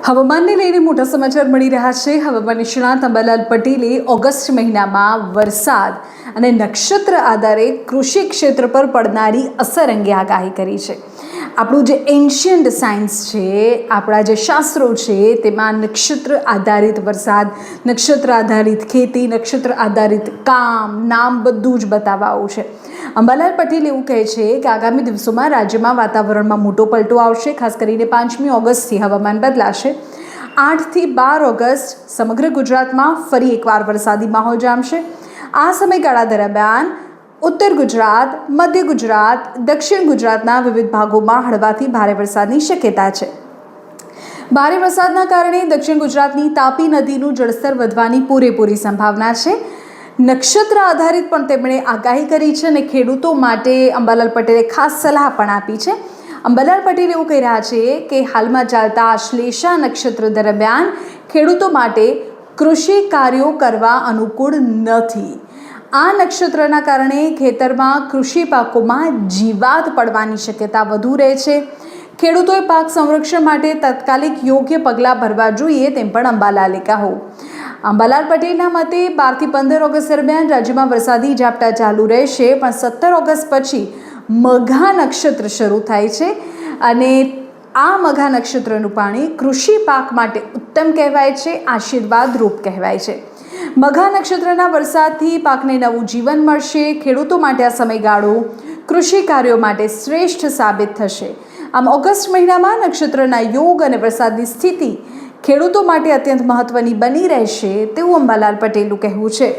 હવામાનને લઈને મોટા સમાચાર મળી રહ્યા છે। હવામાન નિષ્ણાત અંબાલાલ પટેલે ઓગસ્ટ મહિનામાં વરસાદ અને નક્ષત્ર આધારે કૃષિ ક્ષેત્ર પર પડનારી અસર અંગે આગાહી કરી છે। આપણું જે એન્શિયન્ટ સાયન્સ છે, આપણા જે શાસ્ત્રો છે, તેમાં નક્ષત્ર આધારિત વરસાદ, નક્ષત્ર આધારિત ખેતી, નક્ષત્ર આધારિત કામ, નામ બધું જ બતાવવામાં છે। અંબાલાલ પટેલ એવું કહે છે કે આગામી દિવસોમાં રાજ્યમાં વાતાવરણમાં મોટો પલટો આવશે। ખાસ કરીને 5મી ઓગસ્ટથી હવામાન બદલાશે। 8 થી 12 ઓગસ્ટ સમગ્ર ગુજરાતમાં ફરી એકવાર વરસાદી માહોલ જામશે। આ સમયગાળા દરમિયાન ઉત્તર ગુજરાત, મધ્ય ગુજરાત, દક્ષિણ ગુજરાતના વિવિધ ભાગોમાં હળવાથી ભારે વરસાદની શક્યતા છે। ભારે વરસાદના કારણે દક્ષિણ ગુજરાતની તાપી નદીનું જળસ્તર વધવાની પૂરેપૂરી સંભાવના છે। નક્ષત્ર આધારિત પણ તેમણે આગાહી કરી છે અને ખેડૂતો માટે અંબાલાલ પટેલે ખાસ સલાહ પણ આપી છે। અંબાલાલ પટેલ એવું કહી રહ્યા છે કે હાલમાં ચાલતા આશ્લેષા નક્ષત્ર દરમિયાન ખેડૂતો માટે કૃષિ કાર્યો કરવા અનુકૂળ નથી। આ નક્ષત્રના કારણે ખેતરમાં કૃષિ પાકોમાં જીવાત પડવાની શક્યતા વધુ રહે છે। ખેડૂતોએ પાક સંરક્ષણ માટે તાત્કાલિક યોગ્ય પગલાં ભરવા જોઈએ તેમ પણ અંબાલાલે કહ્યું। અંબાલાલ પટેલના મતે 12 થી 15 ઓગસ્ટ દરમિયાન રાજ્યમાં વરસાદી ઝાપટા ચાલુ રહેશે, પણ 17 ઓગસ્ટ પછી મઘા નક્ષત્ર શરૂ થાય છે અને આ મઘા નક્ષત્રનું પાણી કૃષિ પાક માટે ઉત્તમ કહેવાય છે, આશીર્વાદ રૂપ કહેવાય છે। મઘા નક્ષત્રના વરસાદથી પાકને નવું જીવન મળશે। ખેડૂતો માટે આ સમયગાળો કૃષિ કાર્યો માટે શ્રેષ્ઠ સાબિત થશે। આમ ઓગસ્ટ મહિનામાં નક્ષત્રના યોગ અને વરસાદની સ્થિતિ ખેડૂતો માટે અત્યંત મહત્વની બની રહેશે તેવું અંબાલાલ પટેલનું કહેવું છે।